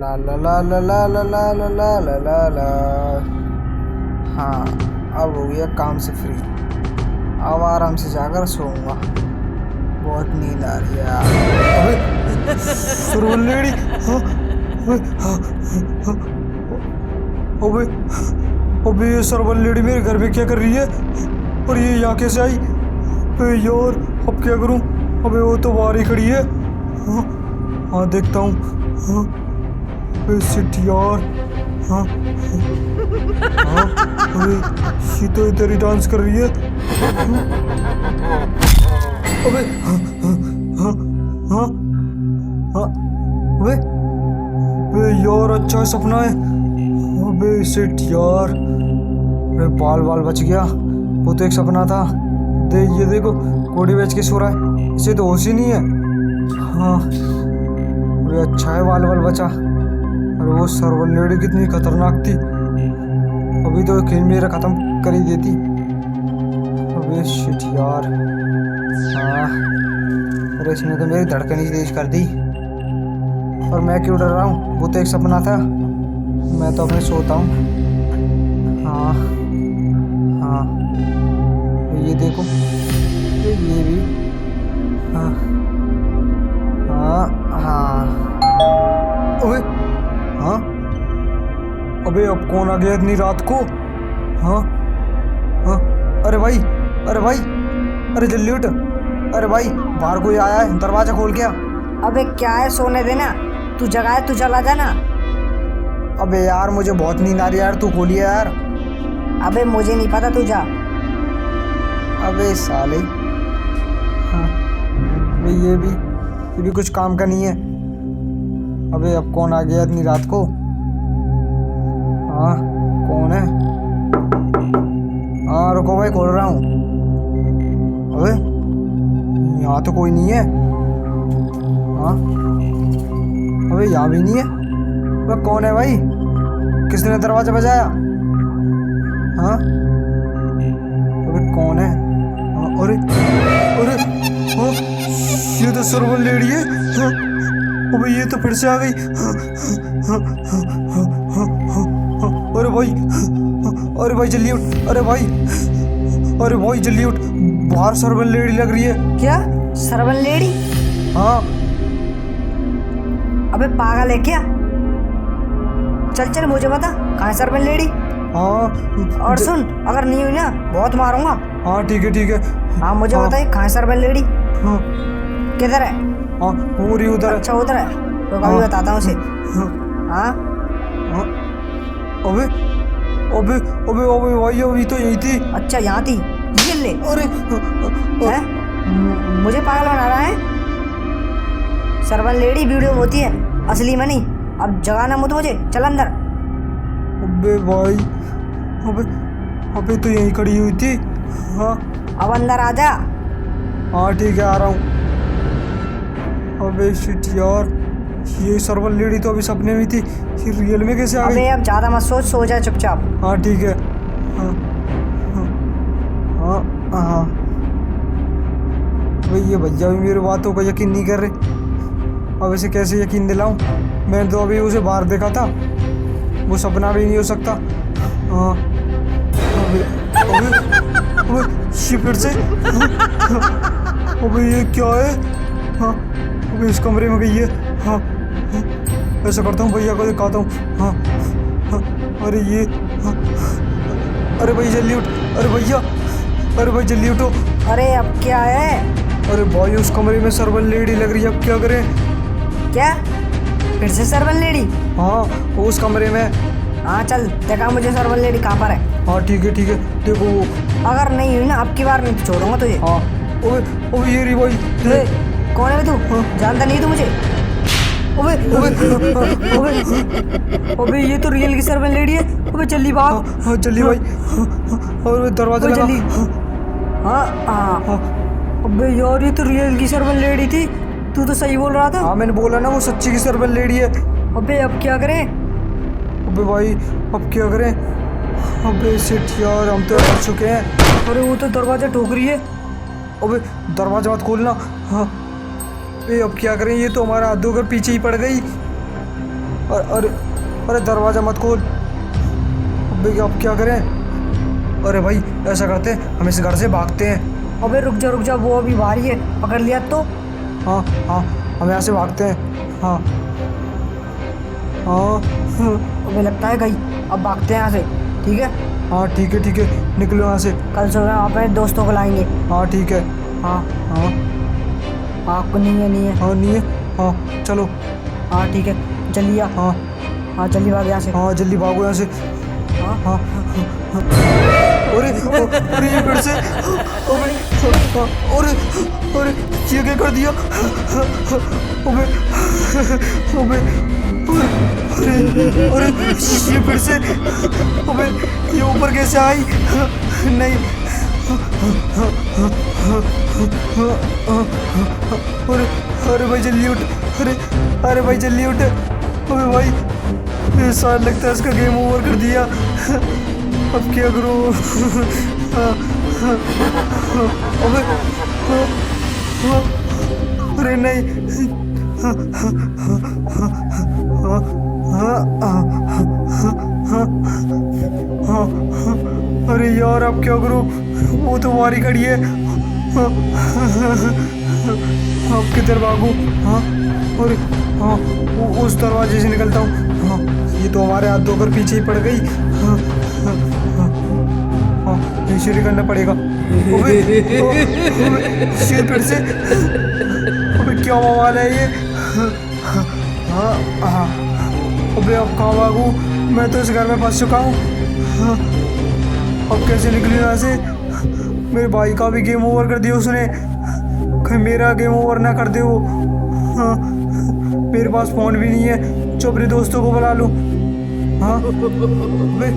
ला ला ला ला ला ला ला ला ला ला ला ला। हाँ, अब हो गया काम से फ्री। अब आराम से जाकर सोऊंगा, बहुत नींद आ रही है यार। अबे सुरवल लेडी, हाँ, अबे अबे ये सरवल लेडी मेरे घर में क्या कर रही है और ये यहाँ कैसे आई? अबे यार अब क्या करूँ? अबे वो तो बाहर ही खड़ी है। हाँ हाँ देखता हूँ। हाँ अबे शिट यार। हाँ हाँ अबे ये तो इधर ही डांस कर रही है। अबे हाँ हाँ हाँ हाँ अबे अबे यार अच्छा सपना है। अबे शिट यार, अरे बाल बाल बच गया। वो तो एक सपना था। ये देखो कोड़ी बेच के सो रहा है, इसे तो होश ही नहीं है। हाँ अरे अच्छा है बाल बाल बचा। अरे वो सरवल लेडी कितनी खतरनाक थी, अभी तो खेल मेरा खत्म कर ही देती। अबे शिट यार। हाँ अरे इसने तो मेरी धड़कन ही तेज कर दी। और मैं क्यों डर रहा हूँ? वो तो एक सपना था, मैं तो अपने सोता हूँ। हाँ हाँ ये देखो, ये भी। हाँ हाँ हाँ अबे हाँ अबे अब कौन आ गया इतनी रात को? हाँ हाँ अरे भाई, अरे भाई, अरे जल्दी उठ। अरे भाई बाहर कोई आया है, दरवाजा खोल के आ। अबे क्या है, सोने देना। तू जगह है, तू चला जाना। अबे यार मुझे बहुत नींद आ रही है यार, तू खोलिए यार। अबे मुझे नहीं पता, तू जा। अबे साले। हाँ अबे ये भी कुछ काम का नहीं है। अबे अब कौन आ गया इतनी रात को? हाँ कौन है? हाँ रुको भाई खोल रहा हूँ। अबे यहाँ तो कोई नहीं है। हाँ अबे यहाँ भी नहीं है। अबे कौन है भाई? किसने दरवाजा बजाया? हाँ अबे कौन है? हाँ, अरे अरे हाँ ये तो सरवल लेडी है। हाँ अबे ये तो फिर से आ गई। हाँ, हाँ, हाँ, हाँ, हाँ, हाँ, हाँ, अरे भाई, अरे भाई जल्दी उठ। अरे भाई, अरे भाई जल्दी उठ, बाहर सरवल लेडी लग रही है। क्या सरवल लेडी? हाँ अबे पागल है क्या? चल चल मुझे बता, कहाँ है सरवल लेडी? हाँ और सुन, अगर नहीं हुई ना बहुत मारूंगा। हाँ ठीक है ठीक है। हाँ मुझे बताइए, कहाँ है सरवल लेडी? हाँ किधर है? हाँ पूरी उधर। अच्छा उधर है, तो कभी बताता हूँ उसे। हाँ हाँ अबे अबे अबे अबे भाई अभी तो यही थी। अच्छा यहाँ थी, ये ले। अरे है? मुझे पागल बना रहा है? सरवल लेडी वीडियो में होती है, असली में नहीं। अब जगाना मत मुझे, चल अंदर। अबे भाई, अबे अबे तो यहीं खड़ी हुई थी। हाँ अब अंदर आ जा। हाँ ठीक है आ रहा हूँ। अबे शिट यार, ये सरवल लेडी तो अभी सपने में थी, ये रियल में कैसे आ गई? अबे अब ज्यादा मत सोच, सो जा चुपचाप। हाँ ठीक है। हाँ हाँ हाँ हाँ भाई ये भैया भी मेरी बातों को यकीन नहीं कर रहे। अब इसे कैसे यकीन दिलाऊं? मैंने तो अभी उसे बाहर देखा था, वो सपना भी नहीं हो सकता। हाँ अबे अबे अबे ये फिर से। अबे ये क्या है? हाँ अबे इस कमरे में गई है। हाँ हाँ, ऐसा करता हूँ भैया को दिखाता हूँ। हाँ हाँ अरे ये। हाँ अरे भाई जल्दी उठ। अरे भैया, अरे भाई जल्दी उठो। अरे अब क्या है? अरे भाई उस कमरे में सरवल लेडी लग रही है, अब क्या करें? क्या फिर से सरवल लेडी? हाँ वो उस कमरे में। हाँ चल देखा मुझे सरवल लेडी कहाँ पर है। हाँ ठीक है देखो वो। अगर नहीं हुई ना अब की बार नहीं छोड़ूंगा तुझे। हाँ ओए ओए ये रही भाई। ए, कौन है बे तू? जानता नहीं तू मुझे? ओबे ओबे ओबे ओबे ये तो रियल की सरवल लेडी है। ओबे जल्दी भाग। हाँ जल्दी भाई। और दरवाजा लगा। जल्दी। हाँ हाँ हाँ अबे यार ये तो रियल की सरवल लेडी थी, तू तो सही बोल रहा था। हाँ मैंने बोला ना वो सच्ची की सरवल लेडी है। अबे अब क्या करें? अबे भाई अब क्या करें? अबे शिट यार हम तो कर चुके हैं। अरे वो तो दरवाजा ठोक रही है। अबे दरवाजा मत खोलना। हाँ अब क्या करें, ये तो हमारा आदू घर पीछे ही पड़ गई। अरे अरे दरवाज़ा मत खोल। अबे अब क्या करें? अरे भाई ऐसा करते हैं, हम इस घर से भागते हैं। अबे रुक जा, वो अभी बाहर ही है, पकड़ लिया तो। हाँ हाँ, हम यहाँ से भागते हैं। हाँ हाँ अबे लगता है गई, अब भागते हैं यहाँ से, ठीक है। हाँ ठीक है निकलो यहाँ से। कल सुबह हम अपने दोस्तों को लाएंगे। हाँ ठीक है। हाँ हाँ आपको नहीं है। हाँ नहीं है। हाँ चलो। हाँ ठीक है, चलिए। हाँ हाँ जल्दी भाग यहाँ से। हाँ जल्दी भागो यहाँ से। हाँ हाँ अरे अरे ये फिर से। अरे अरे ये क्या कर दिया? अबे अबे अरे ये फिर से। अबे ये ऊपर कैसे आई? नहीं। अरे भाई जल्दी उठ। अरे भाई जल्दी उठ। अबे भाई ऐसा लगता है इसका गेम ओवर कर दिया। अब क्या करूँ? अबे अरे नहीं। अरे यार अब क्या करूँ? वो तो वारी खड़ी है। अब किधर भागूँ? हाँ अरे हाँ उस दरवाजे से निकलता हूँ। हाँ ये तो हमारे हाथ धोकर पीछे ही पड़ गई। हाँ इसीलिए करना पड़ेगा। अबे शेर फिर से। अबे क्या बवाल है ये? हाँ हाँ अबे अब कहाँ भागूँ? मैं तो इस घर में फंस चुका हूँ। हाँ अब कैसे निकलूँ यहाँ से? मेरे भाई का भी गेम ओवर कर दिया उसने, कहीं मेरा गेम ओवर ना कर दे वो। हाँ मेरे पास फ़ोन भी नहीं है, जो अपने दोस्तों को बुला लूँ। हाँ अबे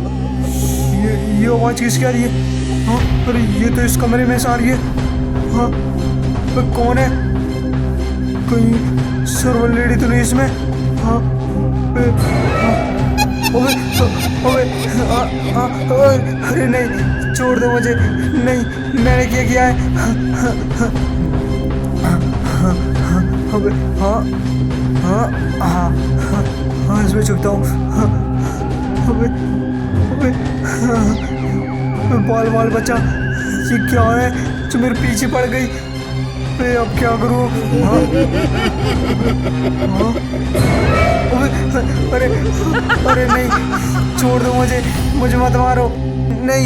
ये आवाज़ किसकी आ रही है? हाँ अरे ये तो इस कमरे में से आ रही है। हाँ अबे कौन है? कहीं सर्वर लेडी तो नहीं इसमें? हाँ अबे अरे नहीं छोड़ दो मुझे। नहीं मैंने क्या है? अबे हाँ हाँ हाँ हाँ इसमें छुपता हूँ। अबे बाल बचा। ये क्या है जो मेरे पीछे पड़ गई? मैं अब क्या करूँ? हाँ हाँ अरे नहीं छोड़ दो मुझे मत मारो। नहीं